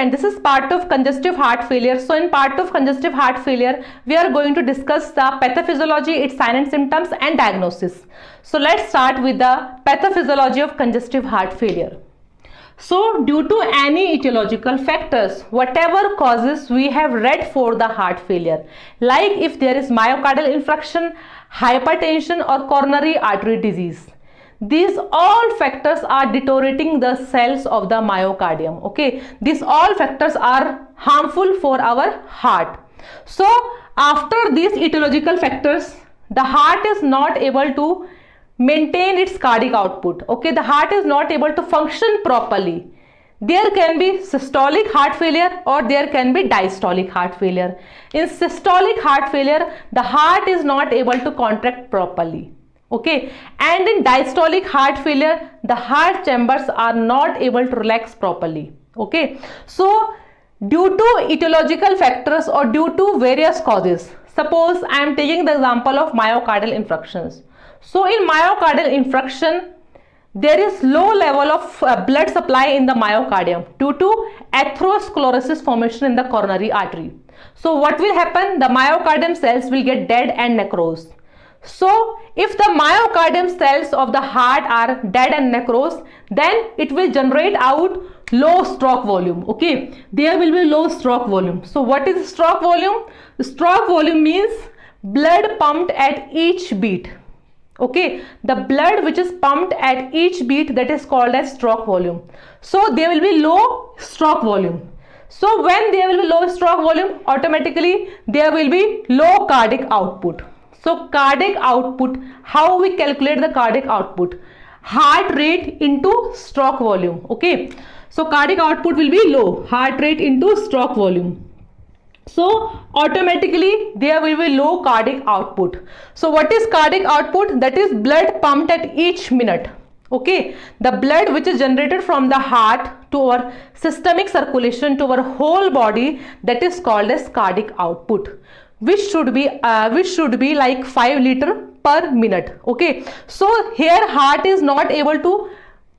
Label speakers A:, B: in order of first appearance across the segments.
A: and this is part of congestive heart failure. So in part of congestive heart failure, we are going to discuss the pathophysiology, its signs and symptoms and diagnosis. So let's start with the pathophysiology of congestive heart failure. So due to any etiological factors, whatever causes we have read for the heart failure, like if there is myocardial infarction, hypertension or coronary artery disease, these all factors are deteriorating the cells of the myocardium. Okay, these all factors are harmful for our heart. So after these etiological factors, the heart is not able to maintain its cardiac output. Okay, the heart is not able to function properly. There can be systolic heart failure or there can be diastolic heart failure. In systolic heart failure, the heart is not able to contract properly. Okay, and in diastolic heart failure, the heart chambers are not able to relax properly. Okay, so due to etiological factors or due to various causes, suppose I am taking the example of myocardial infarctions. So in myocardial infarction, there is low level of blood supply in the myocardium due to atherosclerosis formation in the coronary artery. So what will happen? The myocardium cells will get dead and necrosed. So if the myocardium cells of the heart are dead and necrosed, then it will generate out low stroke volume. Okay, there will be low stroke volume. So what is stroke volume? Stroke volume means blood pumped at each beat. Okay, the blood which is pumped at each beat, that is called as stroke volume. So there will be low stroke volume. So when there will be low stroke volume, automatically there will be low cardiac output. So cardiac output, how we calculate the cardiac output? Heart rate into stroke volume. Okay, so cardiac output will be low, heart rate into stroke volume. So automatically there will be low cardiac output. So what is cardiac output? That is blood pumped at each minute. Okay, the blood which is generated from the heart to our systemic circulation to our whole body, that is called as cardiac output, which should be like 5 liters per minute. Okay, so here heart is not able to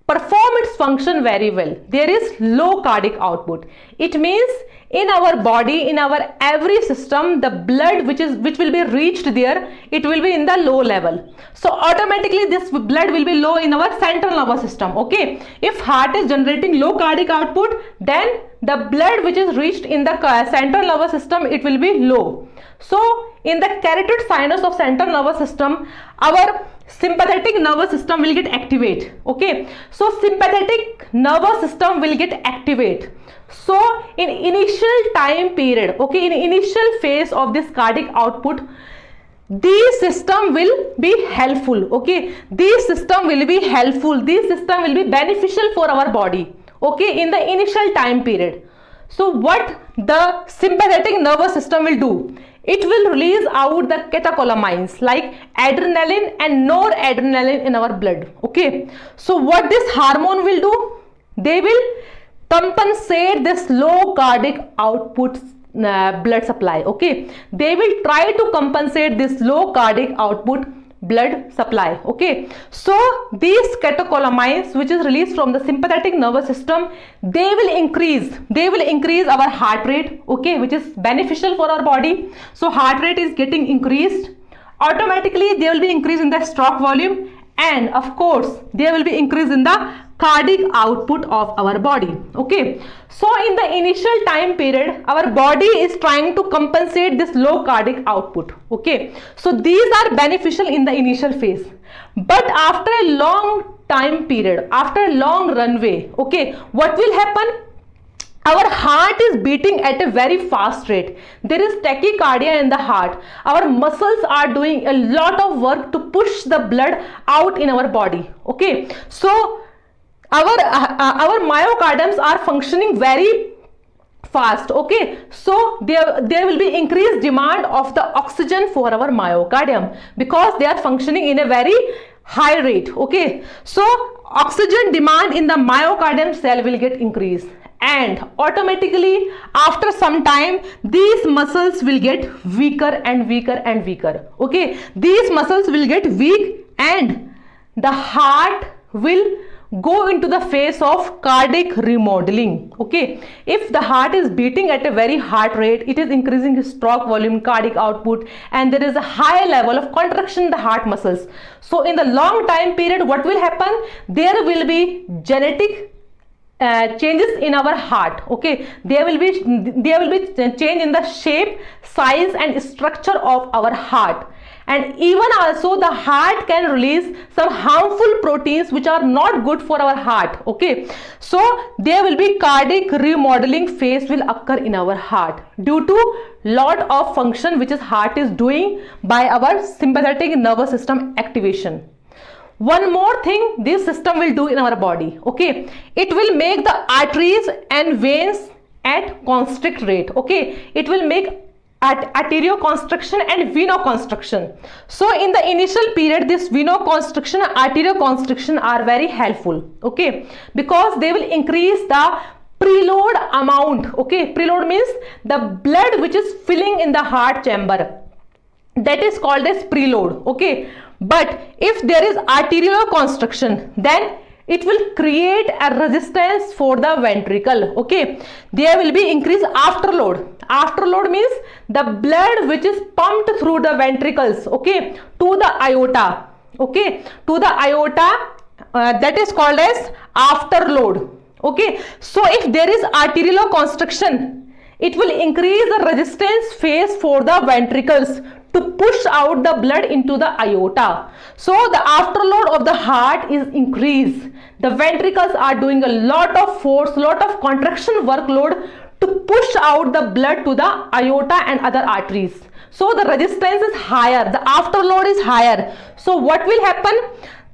A: perform its function very well. There is low cardiac output. It means in our body, in our every system, the blood which will be reached there, it will be in the low level. So automatically this blood will be low in our central nervous system. Okay, if heart is generating low cardiac output, then the blood which is reached in the central nervous system, it will be low. So in the carotid sinus of central nervous system, our sympathetic nervous system will get activate. Okay, so sympathetic nervous system will get activate. So in initial time period, okay, in initial phase of this cardiac output, this system will be helpful. Okay, this system will be helpful, this system will be beneficial for our body. Okay, in the initial time period. So what the sympathetic nervous system will do? It will release out the catecholamines like adrenaline and noradrenaline in our blood. Okay, so what this hormone will do? They will compensate this low cardiac output blood supply. Okay, they will try to compensate this low cardiac output blood supply. Okay, so these catecholamines which is released from the sympathetic nervous system, they will increase our heart rate. Okay, which is beneficial for our body. So heart rate is getting increased, automatically there will be increase in the stroke volume, and of course there will be increase in the cardiac output of our body. Okay, so in the initial time period, our body is trying to compensate this low cardiac output. Okay, so these are beneficial in the initial phase, but after a long time period, after a long runway, okay, what will happen? Our heart is beating at a very fast rate. There is tachycardia in the heart. Our muscles are doing a lot of work to push the blood out in our body. Okay, so our myocardiums are functioning very fast. Okay, so there will be increased demand of the oxygen for our myocardium because they are functioning in a very high rate. Okay, so oxygen demand in the myocardium cell will get increased, and automatically after some time these muscles will get weaker and weaker and weaker. Okay, these muscles will get weak and the heart will go into the phase of cardiac remodeling. Okay, if the heart is beating at a very high rate, it is increasing stroke volume, cardiac output, and there is a high level of contraction in the heart muscles. So in the long time period, what will happen? There will be genetic changes in our heart. Okay, there will be change in the shape, size, and structure of our heart. And even also the heart can release some harmful proteins which are not good for our heart. Okay, so there will be cardiac remodeling phase will occur in our heart due to lot of function which is heart is doing by our sympathetic nervous system activation. One more thing this system will do in our body. Okay, it will make the arteries and veins at constant rate. Okay, it will make arterioconstriction and venoconstriction. So in the initial period, this venoconstriction and arterioconstriction are very helpful. Okay, because they will increase the preload amount. Okay, preload means the blood which is filling in the heart chamber, that is called as preload. Okay, but if there is arterioconstriction, then it will create a resistance for the ventricle. Okay, there will be increased afterload. Afterload means the blood which is pumped through the ventricles, okay, to the aorta. Okay, to the aorta, that is called as afterload. Okay, so if there is arterioconstriction, it will increase the resistance phase for the ventricles to push out the blood into the aorta. So the afterload of the heart is increased. The ventricles are doing a lot of force, lot of contraction workload to push out the blood to the aorta and other arteries. So the resistance is higher, the afterload is higher. So what will happen?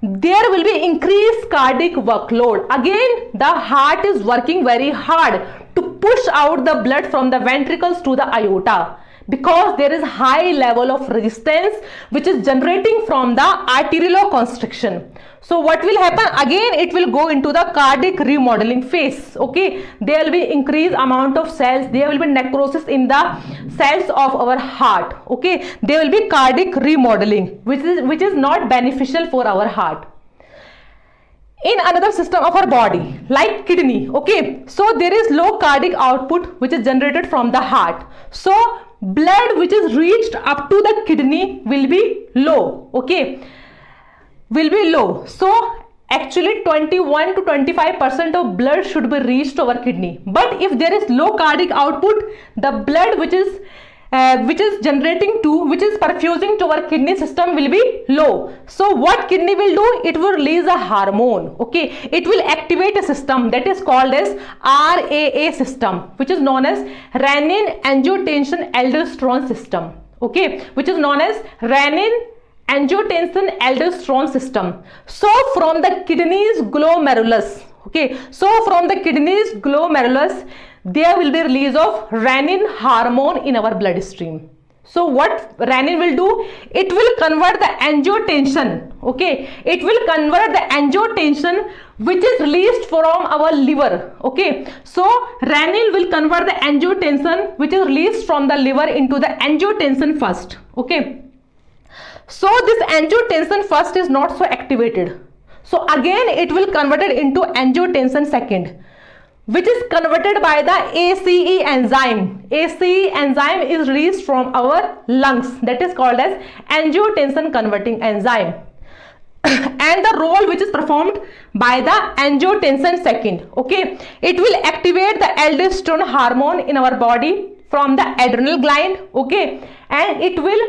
A: There will be increased cardiac workload. Again, the heart is working very hard to push out the blood from the ventricles to the aorta, because there is high level of resistance which is generating from the arterioconstriction. So what will happen? Again, it will go into the cardiac remodeling phase. Okay, there will be increased amount of cells, there will be necrosis in the cells of our heart. Okay, there will be cardiac remodeling which is not beneficial for our heart. In another system of our body, like kidney, okay, so there is low cardiac output which is generated from the heart. So blood which is reached up to the kidney will be low. Okay, will be low. So actually 21 to 25% of blood should be reached to our kidney. But if there is low cardiac output, the blood which is perfusing to our kidney system will be low. So what kidney will do? It will release a hormone. Okay, it will activate a system that is called as RAA system, which is known as renin angiotensin aldosterone system. Okay, which is known as renin angiotensin aldosterone system. So from the kidneys glomerulus, okay, so from the kidneys glomerulus, there will be release of renin hormone in our bloodstream. So what renin will do? It will convert the angiotensin. Okay, it will convert the angiotensin which is released from our liver. Okay, so renin will convert the angiotensin which is released from the liver into the angiotensin first. Okay, so this angiotensin first is not so activated. So again it will convert it into angiotensin second, which is converted by the ACE enzyme. ACE enzyme is released from our lungs, that is called as angiotensin converting enzyme. And the role which is performed by the angiotensin second, okay, it will activate the aldosterone hormone in our body from the adrenal gland. Okay, and it will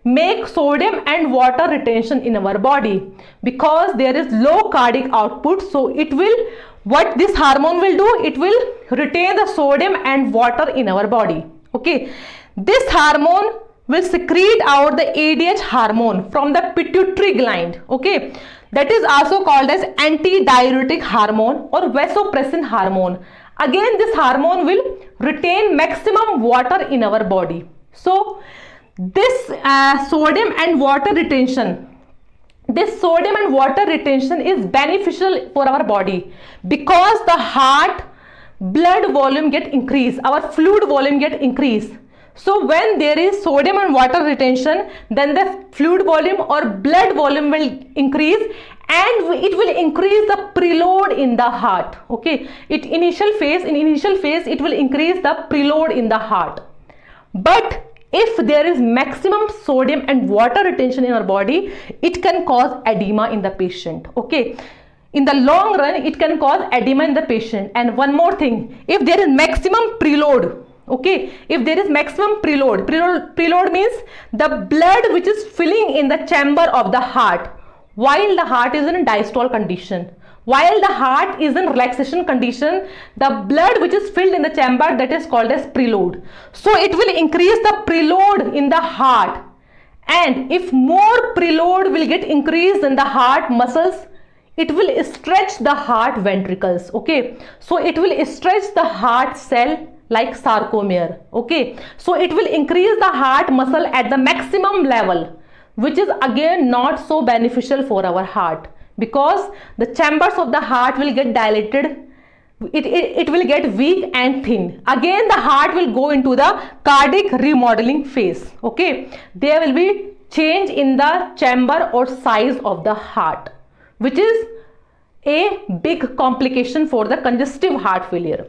A: make sodium and water retention in our body, because there is low cardiac output. So it will, what this hormone will do, it will retain the sodium and water in our body. Okay, this hormone will secrete out the ADH hormone from the pituitary gland. Okay, that is also called as antidiuretic hormone or vasopressin hormone. Again, this hormone will retain maximum water in our body. So this sodium and water retention, this sodium and water retention is beneficial for our body, because the heart blood volume get increased, our fluid volume get increased. So when there is sodium and water retention, then the fluid volume or blood volume will increase, and it will increase the preload in the heart. Okay, in initial phase it will increase the preload in the heart. But if there is maximum sodium and water retention in our body, it can cause edema in the patient. Okay, in the long run it can cause edema in the patient. And one more thing, if there is maximum preload, okay, if there is maximum preload means the blood which is filling in the chamber of the heart while the heart is in diastole condition, while the heart is in relaxation condition, the blood which is filled in the chamber, that is called as preload. So it will increase the preload in the heart, and if more preload will get increased in the heart muscles, it will stretch the heart ventricles. Okay, so it will stretch the heart cell like sarcomere. Okay, so it will increase the heart muscle at the maximum level, which is again not so beneficial for our heart, because the chambers of the heart will get dilated, it will get weak and thin. Again the heart will go into the cardiac remodeling phase. Okay, there will be change in the chamber or size of the heart, which is a big complication for the congestive heart failure.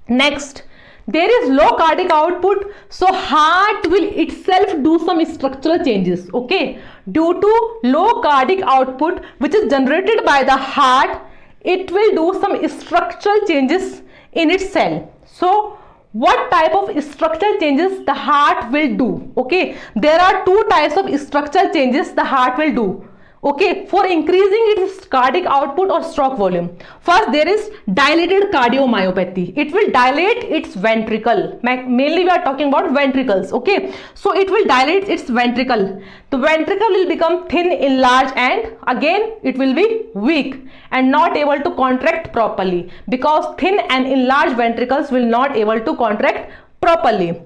A: Next, there is low cardiac output, so heart will itself do some structural changes. Okay, due to low cardiac output which is generated by the heart, it will do some structural changes in its cell. So what type of structural changes the heart will do? Okay, there are two types of structural changes the heart will do. Okay, for increasing its cardiac output or stroke volume. First, there is dilated cardiomyopathy. It will dilate its ventricle. Mainly we are talking about ventricles. Okay, so it will dilate its ventricle. The ventricle will become thin, enlarged, and again it will be weak and not able to contract properly, because thin and enlarged ventricles will not able to contract properly.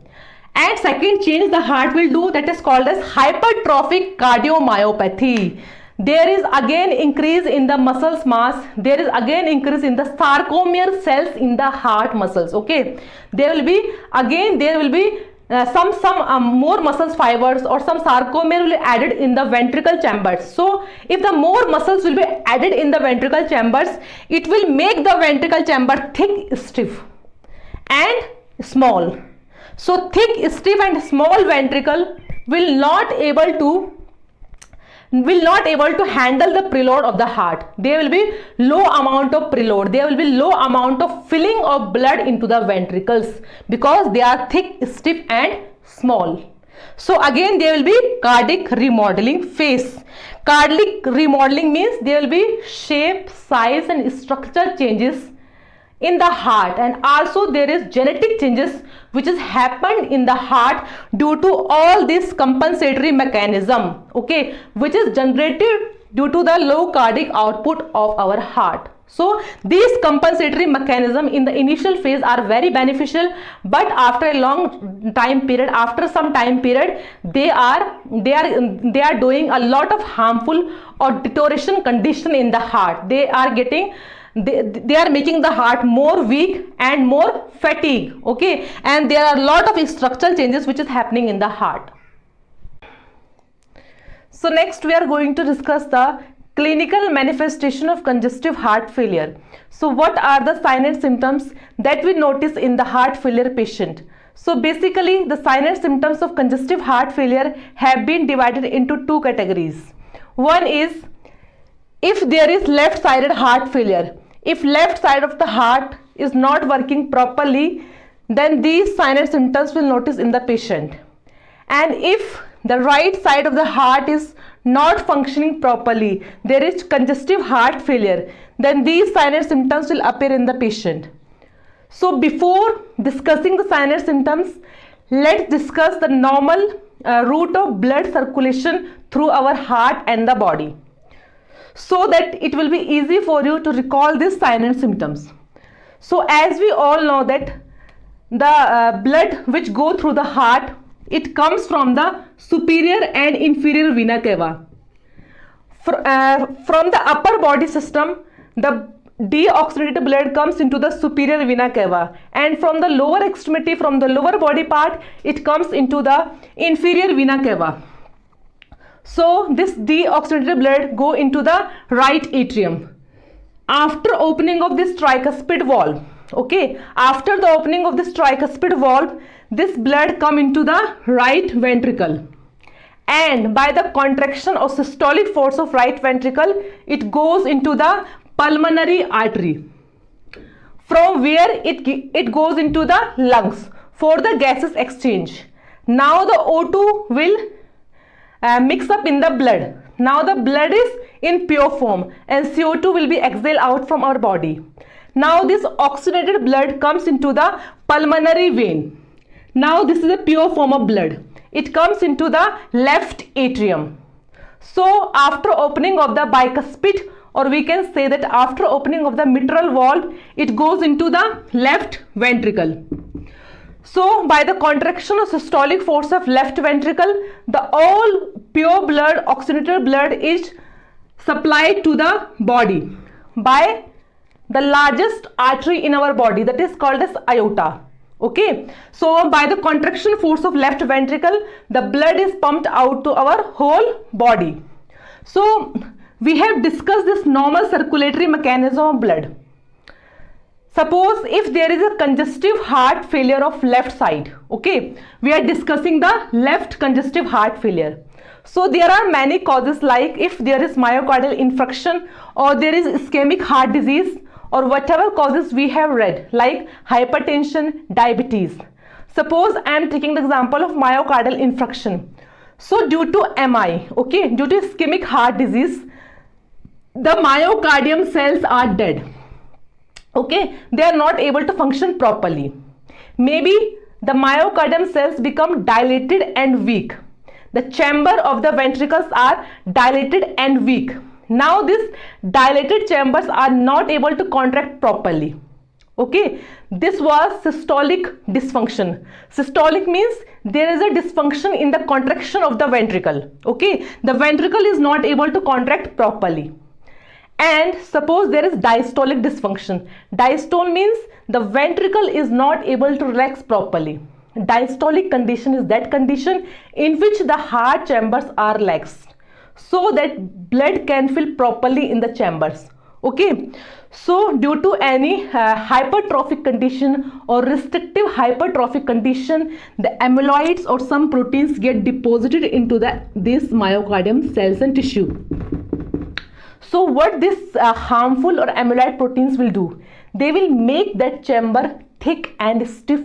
A: And second change the heart will do, that is called as hypertrophic cardiomyopathy. There is again increase in the muscles mass, there is again increase in the sarcomere cells in the heart muscles. Okay, there will be some more muscles fibers or some sarcomere will be added in the ventricle chambers. So if the more muscles will be added in the ventricle chambers, it will make the ventricle chamber thick, stiff and small. So thick, stiff and small ventricle will not able to handle the preload of the heart. There will be low amount of preload, there will be low amount of filling of blood into the ventricles, because they are thick, stiff and small. So again there will be cardiac remodeling phase. Cardiac remodeling means there will be shape, size and structure changes in the heart, and also there is genetic changes which has happened in the heart due to all this compensatory mechanism, okay, which is generated due to the low cardiac output of our heart. So these compensatory mechanism in the initial phase are very beneficial, but after a long time period, after some time period, they are doing a lot of harmful or deterioration condition in the heart. They are making the heart more weak and more fatigue. Okay, and there are a lot of structural changes which is happening in the heart. So next we are going to discuss the clinical manifestation of congestive heart failure. So what are the signs and symptoms that we notice in the heart failure patient? So basically the signs and symptoms of congestive heart failure have been divided into two categories. One is if there is left-sided heart failure. If left side of the heart is not working properly, then these signs and symptoms will notice in the patient. And if the right side of the heart is not functioning properly, there is congestive heart failure, then these signs and symptoms will appear in the patient. So before discussing the signs and symptoms, let's discuss the normal route of blood circulation through our heart and the body, so that it will be easy for you to recall these signs and symptoms. So as we all know that the blood which go through the heart, it comes from the superior and inferior vena cava. From the upper body system, the deoxygenated blood comes into the superior vena cava, and from the lower extremity, from the lower body part, it comes into the inferior vena cava. So this deoxygenated blood go into the right atrium. After opening of this tricuspid valve, okay, after the opening of this tricuspid valve, this blood come into the right ventricle, and by the contraction or systolic force of right ventricle, it goes into the pulmonary artery, from where it goes into the lungs for the gases exchange. Now the O2 will mix up in the blood. Now the blood is in pure form and CO2 will be exhaled out from our body. Now this oxygenated blood comes into the pulmonary vein. Now this is a pure form of blood. It comes into the left atrium. So after opening of the bicuspid, or we can say that after opening of the mitral valve, it goes into the left ventricle. So by the contraction of systolic force of left ventricle, the all pure blood, oxygenated blood is supplied to the body by the largest artery in our body, that is called as aorta. Okay, so by the contraction force of left ventricle, the blood is pumped out to our whole body. So we have discussed this normal circulatory mechanism of blood. Suppose if there is a congestive heart failure of left side, okay, we are discussing the left congestive heart failure. So there are many causes, like if there is myocardial infarction or there is ischemic heart disease, or whatever causes we have read, like hypertension, diabetes. Suppose I am taking the example of myocardial infarction. So due to MI, okay, due to ischemic heart disease, the myocardium cells are dead. Okay, they are not able to function properly. Maybe the myocardium cells become dilated and weak. The chamber of the ventricles are dilated and weak. Now these dilated chambers are not able to contract properly. Okay, this was systolic dysfunction. Systolic means there is a dysfunction in the contraction of the ventricle. Okay, the ventricle is not able to contract properly. And suppose there is diastolic dysfunction. Diastole means the ventricle is not able to relax properly. Diastolic condition is that condition in which the heart chambers are relaxed, so that blood can fill properly in the chambers. Okay, so due to any hypertrophic condition or restrictive hypertrophic condition, the amyloids or some proteins get deposited into these myocardium cells and tissue. So what this harmful or amyloid proteins will do? They will make that chamber thick and stiff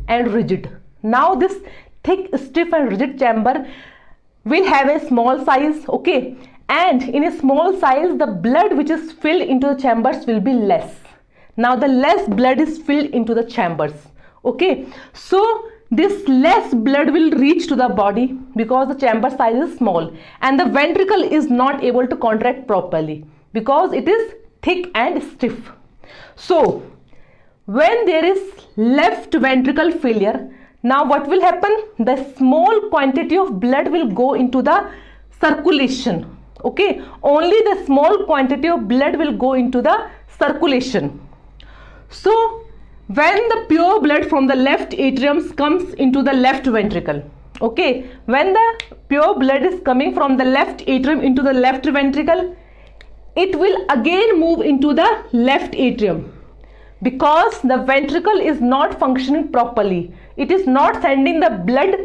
A: and rigid. Now this thick, stiff and rigid chamber will have a small size, okay, and in a small size the blood which is filled into the chambers will be less. Now the less blood is filled into the chambers, okay, so this less blood will reach to the body because the chamber size is small, and the ventricle is not able to contract properly because it is thick and stiff. So when there is left ventricle failure, now what will happen? The small quantity of blood will go into the circulation. Okay, only the small quantity of blood will go into the circulation. So when the pure blood from the left atrium comes into the left ventricle, okay, when the pure blood is coming from the left atrium into the left ventricle, it will again move into the left atrium because the ventricle is not functioning properly. It is not sending the blood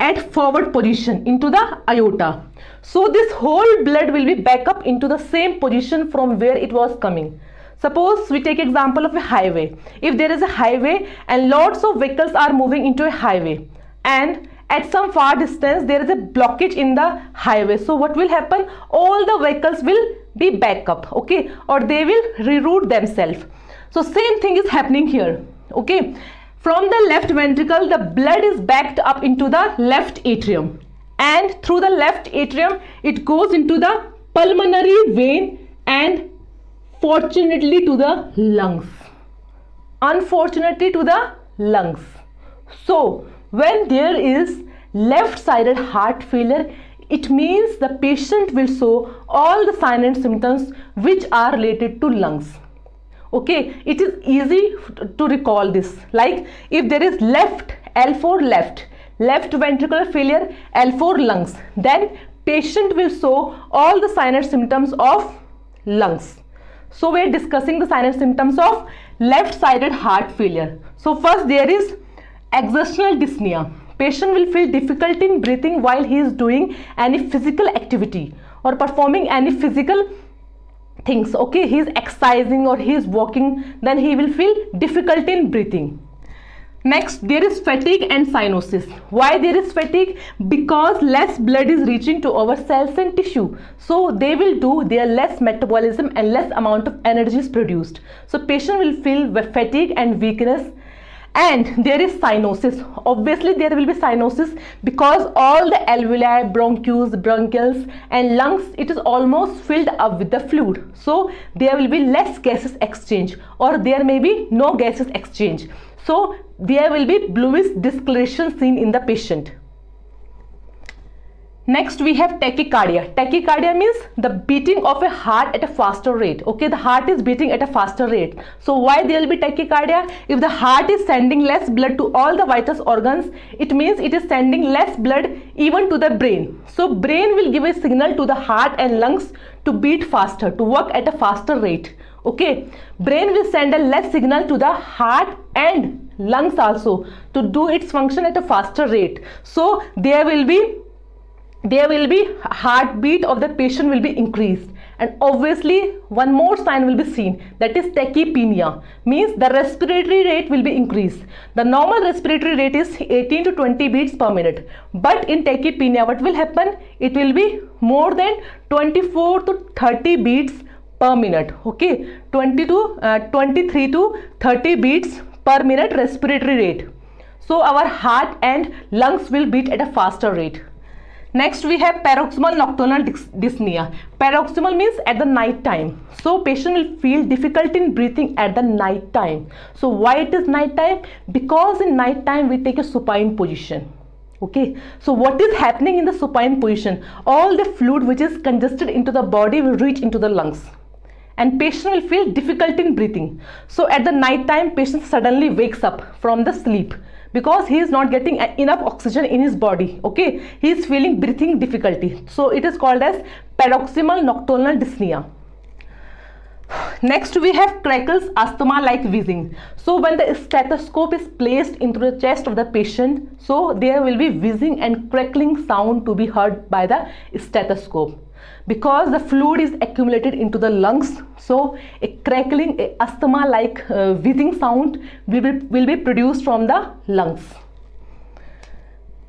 A: at forward position into the aorta. So this whole blood will be back up into the same position from where it was coming. Suppose we take example of a highway. If there is a highway and lots of vehicles are moving into a highway, and at some far distance there is a blockage in the highway, so what will happen? All the vehicles will be back up, okay, or they will reroute themselves. So same thing is happening here, okay. From the left ventricle, the blood is backed up into the left atrium, and through the left atrium it goes into the pulmonary vein and fortunately to the lungs, unfortunately to the lungs. So when there is left-sided heart failure, it means the patient will show all the signs and symptoms which are related to lungs. Okay, it is easy to recall this. Like if there is left L4 left ventricular failure, L4 lungs, then patient will show all the sign and symptoms of lungs. So we are discussing the sign and symptoms of left-sided heart failure. So first there is exertional dyspnea. Patient will feel difficulty in breathing while he is doing any physical activity or performing any physical things. Okay, he is exercising or he is walking, then he will feel difficulty in breathing. Next, there is fatigue and cyanosis. Why there is fatigue? Because less blood is reaching to our cells and tissue. So they will do their less metabolism and less amount of energy is produced. So patient will feel fatigue and weakness. And there is cyanosis. Obviously there will be cyanosis because all the alveoli, bronchioles, bronchioles and lungs, it is almost filled up with the fluid. So there will be less gases exchange or there may be no gases exchange. So there will be bluish discoloration seen in the patient. Next we have tachycardia. Tachycardia means the beating of a heart at a faster rate. Okay, the heart is beating at a faster rate. So why there will be tachycardia? If the heart is sending less blood to all the vital organs, it means it is sending less blood even to the brain. So brain will give a signal to the heart and lungs to beat faster, to work at a faster rate. Okay, brain will send a less signal to the heart and lungs also to do its function at a faster rate. So there will be heartbeat of the patient will be increased, and obviously one more sign will be seen, that is tachypnea, means the respiratory rate will be increased. The normal respiratory rate is 18 to 20 beats per minute, but in tachypnea what will happen? It will be more than 24 to 30 beats per minute. Okay, 23 to 30 beats per minute respiratory rate. So our heart and lungs will beat at a faster rate. Next we have paroxysmal nocturnal dyspnea. Paroxysmal means at the night time. So patient will feel difficulty in breathing at the night time. So why it is night time? Because in night time we take a supine position. Okay, so what is happening in the supine position? All the fluid which is congested into the body will reach into the lungs, and patient will feel difficulty in breathing. So at the night time patient suddenly wakes up from the sleep because he is not getting enough oxygen in his body. Okay, he is feeling breathing difficulty. So it is called as paroxysmal nocturnal dyspnea. Next we have Krackel's asthma like wheezing. So when the stethoscope is placed into the chest of the patient, so there will be wheezing and crackling sound to be heard by the stethoscope, because the fluid is accumulated into the lungs. So a crackling, a asthma like wheezing sound will be produced from the lungs.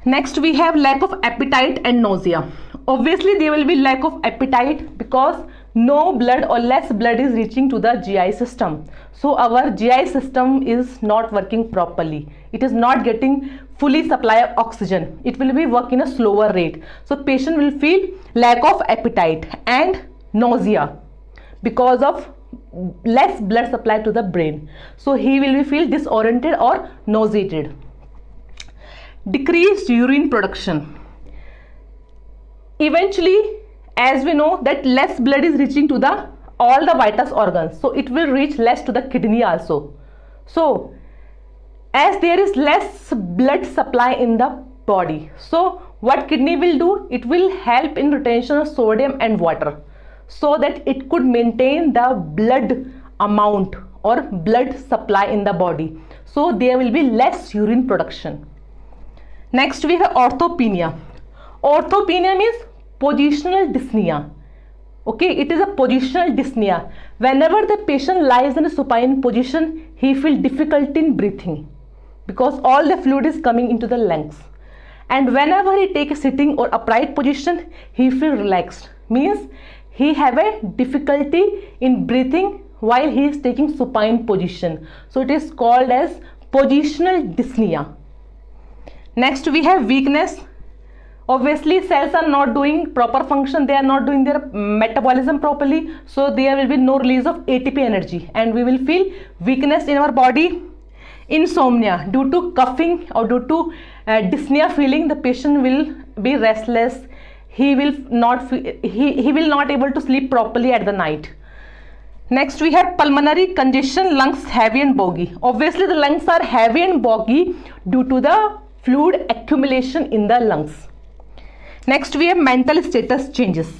A: Next we have lack of appetite and nausea. Obviously there will be lack of appetite because no blood or less blood is reaching to the GI system. So our GI system is not working properly. It is not getting fully supply of oxygen. It will be working a slower rate. So patient will feel lack of appetite and nausea because of less blood supply to the brain. So he will feel disoriented or nauseated. Decreased urine production. Eventually, as we know that less blood is reaching to the all the vital organs, so it will reach less to the kidney also. So as there is less blood supply in the body, so what kidney will do? It will help in retention of sodium and water so that it could maintain the blood amount or blood supply in the body. So there will be less urine production. Next we have orthopnea. Orthopnea means positional dyspnea. Okay, it is a positional dyspnea. Whenever the patient lies in a supine position, he feels difficulty in breathing because all the fluid is coming into the lungs. And whenever he takes a sitting or upright position, he feels relaxed. Means he have a difficulty in breathing while he is taking supine position. So it is called as positional dyspnea. Next we have weakness. Obviously cells are not doing proper function, they are not doing their metabolism properly, so there will be no release of ATP energy and we will feel weakness in our body. Insomnia, due to coughing or due to dyspnea feeling, the patient will be restless. He will not able to sleep properly at the night. Next we have pulmonary congestion, lungs heavy and boggy. Obviously the lungs are heavy and boggy due to the fluid accumulation in the lungs. Next we have mental status changes.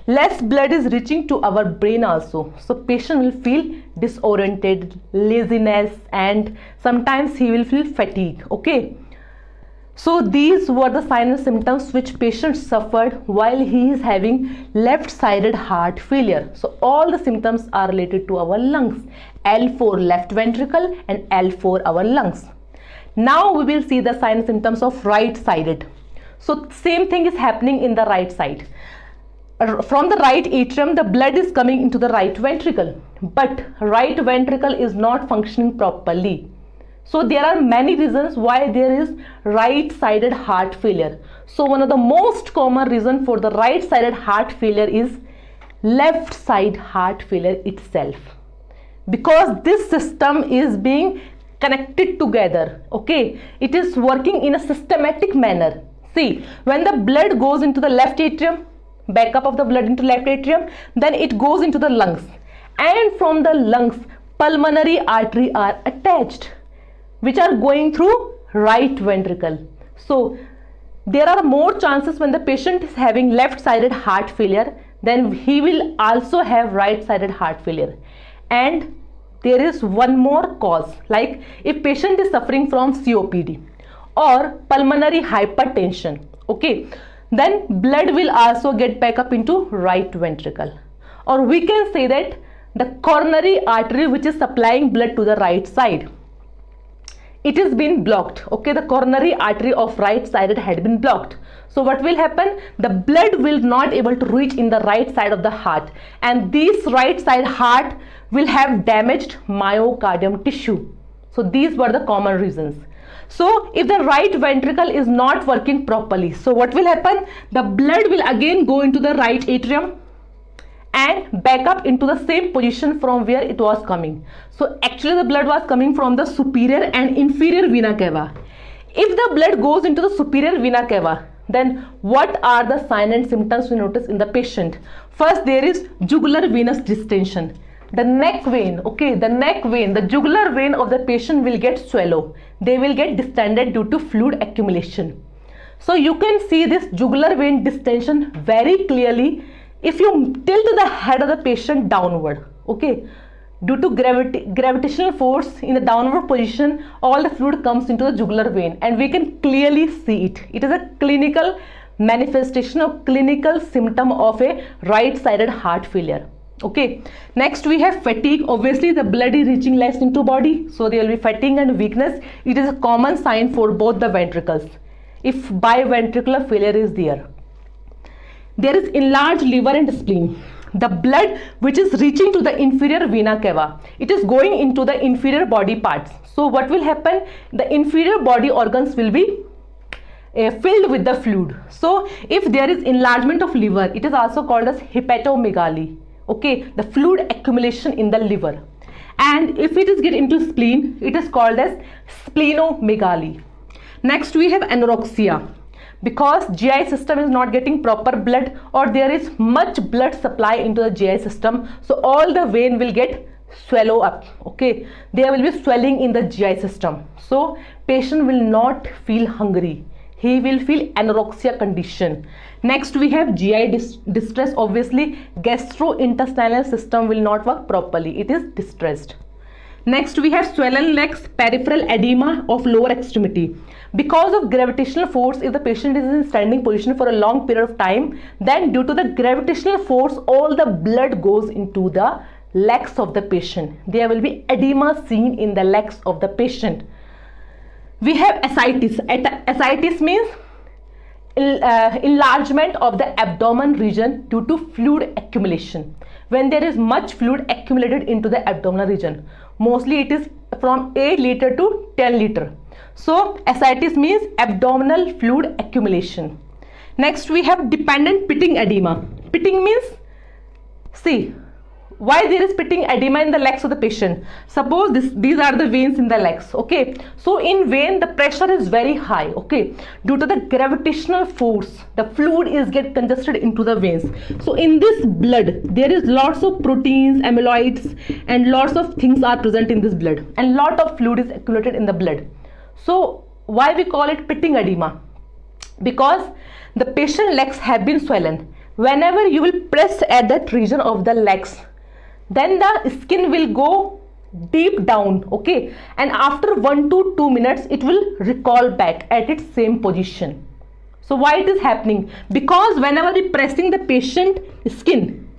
A: Less blood is reaching to our brain also. So patient will feel disoriented, laziness, and sometimes he will feel fatigue. Okay. So these were the signs and symptoms which patient suffered while he is having left-sided heart failure. So all the symptoms are related to our lungs. L4 left ventricle and L4 our lungs. Now we will see the signs and symptoms of right-sided. So same thing is happening in the right side. From the right atrium, the blood is coming into the right ventricle, but right ventricle is not functioning properly. So there are many reasons why there is right-sided heart failure. So one of the most common reason for the right-sided heart failure is left side heart failure itself, because this system is being connected together. Okay, it is working in a systematic manner. See, when the blood goes into the left atrium, backup of the blood into left atrium, then it goes into the lungs, and from the lungs pulmonary artery are attached, which are going through right ventricle. So there are more chances when the patient is having left-sided heart failure, then he will also have right-sided heart failure. And there is one more cause, like if patient is suffering from COPD or pulmonary hypertension, okay, then blood will also get back up into right ventricle. Or we can say that the coronary artery which is supplying blood to the right side, it is been blocked. Okay, the coronary artery of right sided had been blocked. So what will happen? The blood will not able to reach in the right side of the heart, and this right side heart will have damaged myocardium tissue. So these were the common reasons. So if the right ventricle is not working properly, so what will happen? The blood will again go into the right atrium and back up into the same position from where it was coming. So actually the blood was coming from the superior and inferior vena cava. If the blood goes into the superior vena cava, then what are the signs and symptoms we notice in the patient? First, there is jugular venous distension. The neck vein, okay, the neck vein, the jugular vein of the patient will get swallow. They will get distended due to fluid accumulation. So you can see this jugular vein distension very clearly if you tilt the head of the patient downward. Okay, due to gravitational force in the downward position, all the fluid comes into the jugular vein, and we can clearly see it. It is a clinical manifestation or clinical symptom of a right-sided heart failure. Okay, next we have fatigue. Obviously the blood is reaching less into body, so there will be fatigue and weakness. It is a common sign for both the ventricles if biventricular failure is there. There is enlarged liver and spleen. The blood which is reaching to the inferior vena cava, it is going into the inferior body parts. So what will happen? The inferior body organs will be filled with the fluid. So if there is enlargement of liver, it is also called as hepatomegaly. Okay, the fluid accumulation in the liver. And if it is get into spleen, it is called as splenomegaly. Next we have anorexia. Because GI system is not getting proper blood, or there is much blood supply into the GI system, so all the vein will get swallow up. Okay, there will be swelling in the GI system, so patient will not feel hungry, he will feel anorexia condition. Next we have GI distress. Obviously gastrointestinal system will not work properly, it is distressed. Next we have swollen legs, peripheral edema of lower extremity. Because of gravitational force, if the patient is in standing position for a long period of time, then due to the gravitational force, all the blood goes into the legs of the patient. There will be edema seen in the legs of the patient. We have ascites. Ascites means enlargement of the abdomen region due to fluid accumulation. When there is much fluid accumulated into the abdominal region, mostly it is from 8 liter to 10 liter. So ascites means abdominal fluid accumulation. Next we have dependent pitting edema. Pitting means, see, why there is pitting edema in the legs of the patient? Suppose these are the veins in the legs. Okay, so in vein the pressure is very high. Okay, due to the gravitational force the fluid is get congested into the veins. So in this blood there is lots of proteins, amyloids, and lots of things are present in this blood, and lot of fluid is accumulated in the blood. So why we call it pitting edema? Because the patient legs have been swollen. Whenever you will press at that region of the legs, then the skin will go deep down. Okay, and after 1 to 2 minutes it will recall back at its same position. So why it is happening? Because whenever we pressing the patient skin,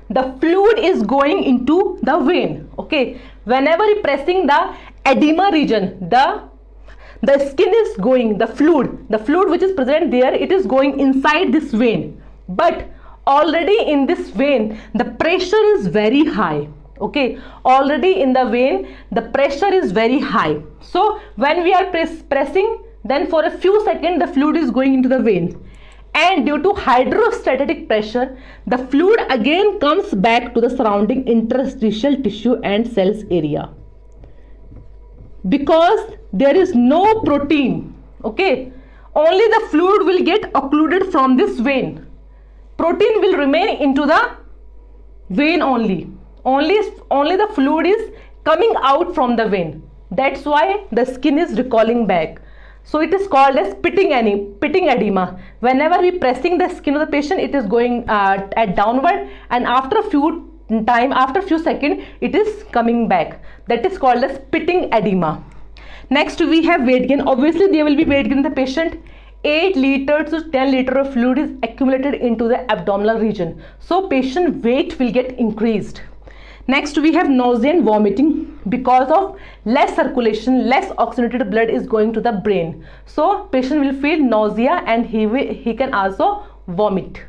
A: the fluid is going into the vein. Okay, whenever we pressing the edema region, the skin is going, the fluid which is present there, it is going inside this vein, but already in this vein the pressure is very high. Okay, already in the vein the pressure is very high. So when we are pressing, then for a few seconds the fluid is going into the vein, and due to hydrostatic pressure the fluid again comes back to the surrounding interstitial tissue and cells area. Because there is no protein, okay, only the fluid will get occluded from this vein. Protein will remain into the vein only the fluid is coming out from the vein. That's why the skin is recalling back. So it is called as pitting edema. Whenever we pressing the skin of the patient, it is going at downward, and after a few seconds it is coming back. That is called as pitting edema. Next we have weight gain. Obviously there will be weight gain in the patient. 8 liters to 10 liters of fluid is accumulated into the abdominal region, so patient weight will get increased. Next we have nausea and vomiting. Because of less circulation, less oxygenated blood is going to the brain, so patient will feel nausea and he can also vomit.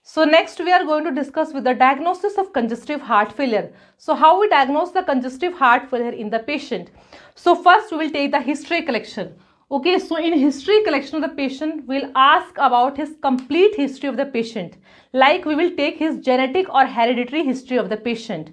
A: So next we are going to discuss with the diagnosis of congestive heart failure. So how we diagnose the congestive heart failure in the patient? So first we will take the history collection. Okay, so in history collection of the patient, we'll ask about his complete history of the patient. Like we will take his genetic or hereditary history of the patient.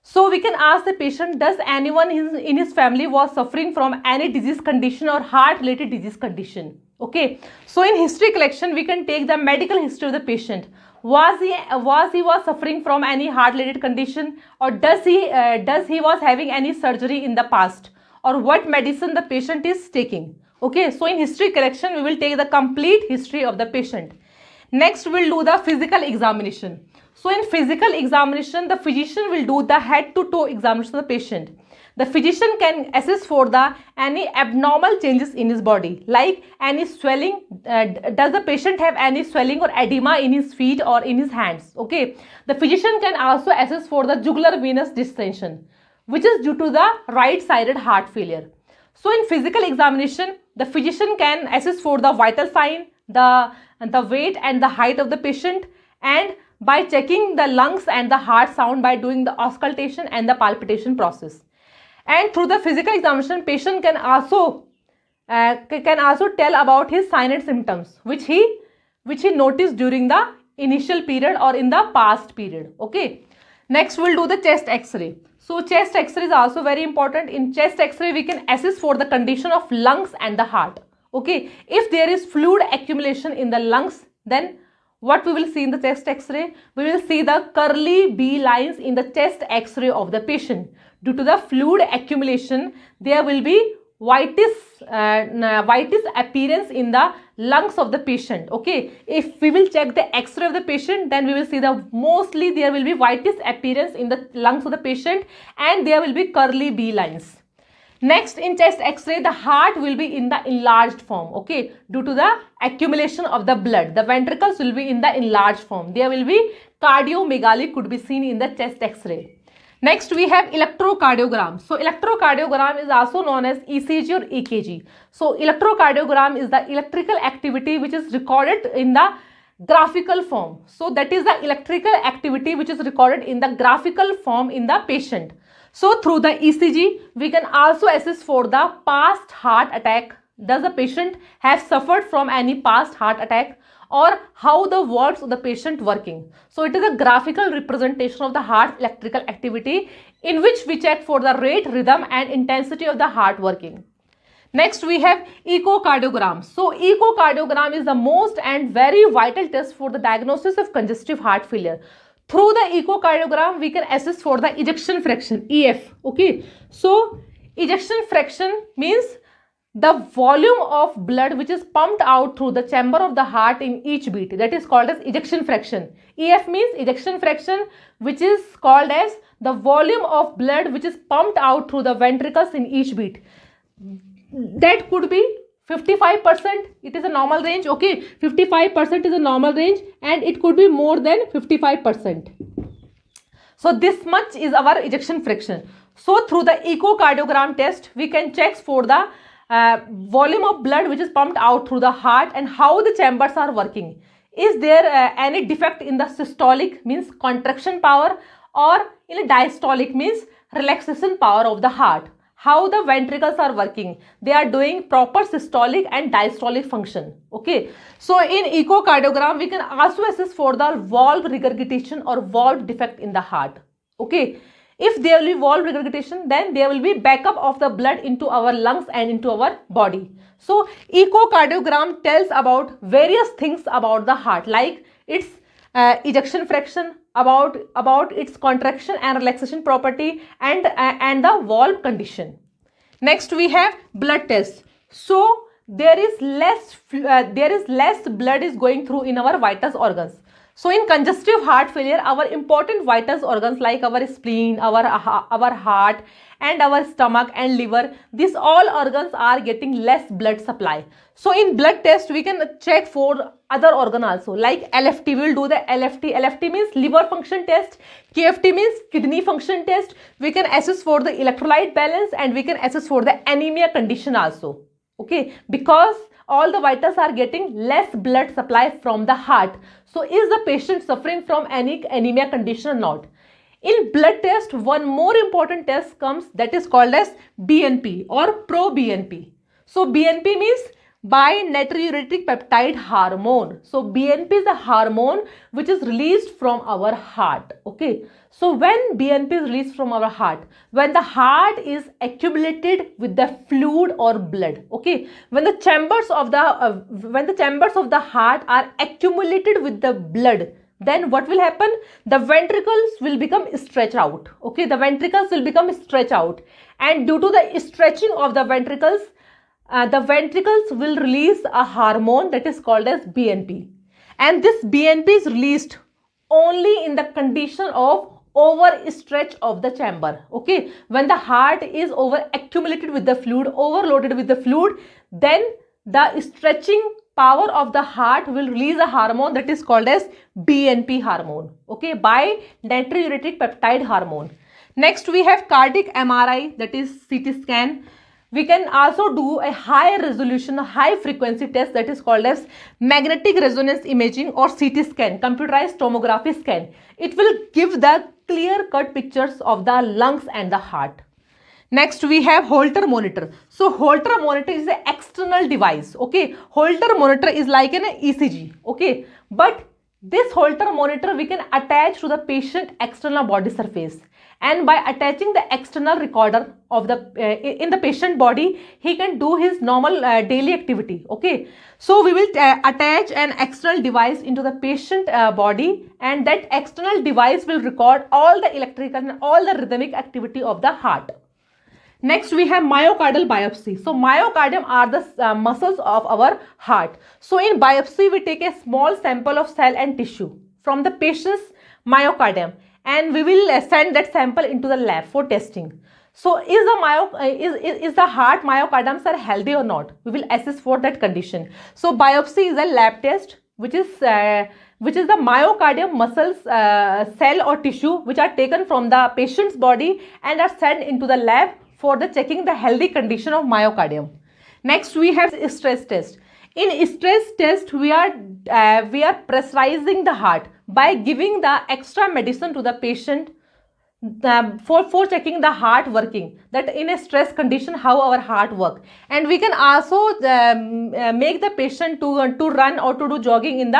A: So we can ask the patient, does anyone in his family was suffering from any disease condition or heart related disease condition? Okay, so in history collection we can take the medical history of the patient. Was he suffering from any heart related condition, or does he was having any surgery in the past, or what medicine the patient is taking? Okay, so in history collection we will take the complete history of the patient. Next we will do the physical examination. So in physical examination the physician will do the head to toe examination of the patient. The physician can assess for the any abnormal changes in his body, like any swelling. Does the patient have any swelling or edema in his feet or in his hands? Okay, the physician can also assess for the jugular venous distension, which is due to the right-sided heart failure. So in physical examination, the physician can assess for the vital sign, the weight and the height of the patient, and by checking the lungs and the heart sound by doing the auscultation and the palpitation process. And through the physical examination, patient can also tell about his sign and symptoms which he noticed during the initial period or in the past period. Okay. Next we'll do the chest X-ray. So chest X-ray is also very important. In chest X-ray we can assess for the condition of lungs and the heart. Okay, if there is fluid accumulation in the lungs, then what we will see in the chest X-ray? We will see the curly B lines in the chest X-ray of the patient. Due to the fluid accumulation, there will be whitish appearance in the lungs of the patient. Okay, if we will check the X-ray of the patient, then we will see the mostly there will be whitish appearance in the lungs of the patient, and there will be curly B lines. Next, in chest X-ray, the heart will be in the enlarged form. Okay, due to the accumulation of the blood, the ventricles will be in the enlarged form. There will be cardiomegaly could be seen in the chest X-ray. Next, we have electrocardiogram. So electrocardiogram is also known as ECG or EKG. So electrocardiogram is the electrical activity which is recorded in the graphical form. So that is the electrical activity which is recorded in the graphical form in the patient. So through the ECG, we can also assess for the past heart attack, Does the patient have suffered from any past heart attack? Or how the valves of the patient working? So it is a graphical representation of the heart electrical activity in which we check for the rate, rhythm and intensity of the heart working. Next we have echocardiogram. So echocardiogram is the most and very vital test for the diagnosis of congestive heart failure. Through the echocardiogram we can assess for the ejection fraction, EF. Okay, so ejection fraction means the volume of blood which is pumped out through the chamber of the heart in each beat, that is called as ejection fraction. EF means ejection fraction, which is called as the volume of blood which is pumped out through the ventricles in each beat. That could be 55%, it is a normal range. Okay, 55% is a normal range and it could be more than 55%. So this much is our ejection fraction. So through the echocardiogram test we can check for the volume of blood which is pumped out through the heart and how the chambers are working. Is there any defect in the systolic, means contraction power, or in a diastolic, means relaxation power of the heart? How the ventricles are working? They are doing proper systolic and diastolic function. Okay, so in echocardiogram we can also assess for the valve regurgitation or valve defect in the heart. Okay, if there will be valve regurgitation, then there will be backup of the blood into our lungs and into our body. So echocardiogram tells about various things about the heart, like its ejection fraction, about its contraction and relaxation property, and the valve condition. Next we have blood tests. So there is less blood is going through in our vital organs. So in congestive heart failure, our important vital organs like our spleen, our heart and our stomach and liver, these all organs are getting less blood supply. So in blood test we can check for other organ also, like LFT. We will do the LFT. LFT means liver function test. KFT means kidney function test. We can assess for the electrolyte balance and we can assess for the anemia condition also. Okay, because all the vitals are getting less blood supply from the heart. So is the patient suffering from any anemia condition or not? In blood test, one more important test comes, that is called as BNP or pro-BNP. So BNP means bi-natriuretic peptide hormone. So BNP is a hormone which is released from our heart. Okay, so when BNP is released from our heart, when the heart is accumulated with the fluid or blood, okay, when the chambers of the heart are accumulated with the blood, then what will happen? The ventricles will become stretched out. Okay, the ventricles will become stretched out, and due to the stretching of the ventricles will release a hormone that is called as BNP, and this BNP is released only in the condition of overstretch of the chamber. Okay, when the heart is over accumulated with the fluid, overloaded with the fluid, then the stretching power of the heart will release a hormone that is called as BNP hormone. Okay, bi-natriuretic peptide hormone. Next we have cardiac MRI, that is CT scan. We can also do a high resolution, high frequency test that is called as magnetic resonance imaging or CT scan, computerized tomography scan. It will give the clear cut pictures of the lungs and the heart. Next we have Holter monitor. So Holter monitor is an external device. Okay, Holter monitor is like an ECG. Okay, but this Holter monitor we can attach to the patient external body surface, and by attaching the external recorder of the in the patient body, he can do his normal daily activity. Okay, so we will attach an external device into the patient body, and that external device will record all the electrical and all the rhythmic activity of the heart. Next we have myocardial biopsy. So myocardium are the muscles of our heart. So in biopsy we take a small sample of cell and tissue from the patient's myocardium, and we will send that sample into the lab for testing. So is the heart myocardiums are healthy or not? We will assess for that condition. So biopsy is a lab test which is the myocardium muscles cell or tissue which are taken from the patient's body and are sent into the lab for the checking the healthy condition of myocardium. Next we have stress test. In stress test we are pressurizing the heart by giving the extra medicine to the patient for checking the heart working, that in a stress condition how our heart work. And we can also make the patient to run or to do jogging in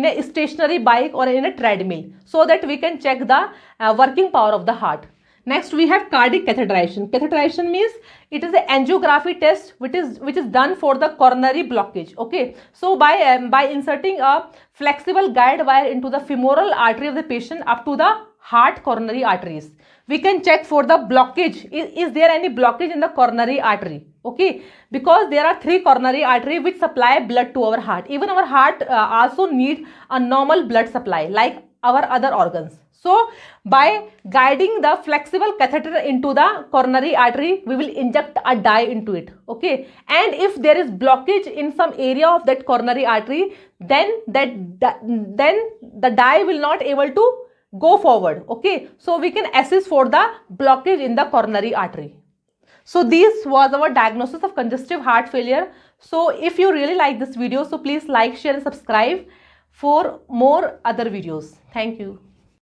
A: a stationary bike or in a treadmill, so that we can check the working power of the heart. Next we have cardiac catheterization. Catheterization means it is an angiography test which is done for the coronary blockage. Okay, so by inserting a flexible guide wire into the femoral artery of the patient up to the heart coronary arteries, we can check for the blockage. Is there any blockage in the coronary artery? Okay, because there are 3 coronary arteries which supply blood to our heart. Even our heart also need a normal blood supply like our other organs. So by guiding the flexible catheter into the coronary artery, we will inject a dye into it. Okay, and if there is blockage in some area of that coronary artery, then the dye will not able to go forward. Okay, so we can assess for the blockage in the coronary artery. So this was our diagnosis of congestive heart failure. So if you really like this video, so please like, share and subscribe for more other videos. Thank you.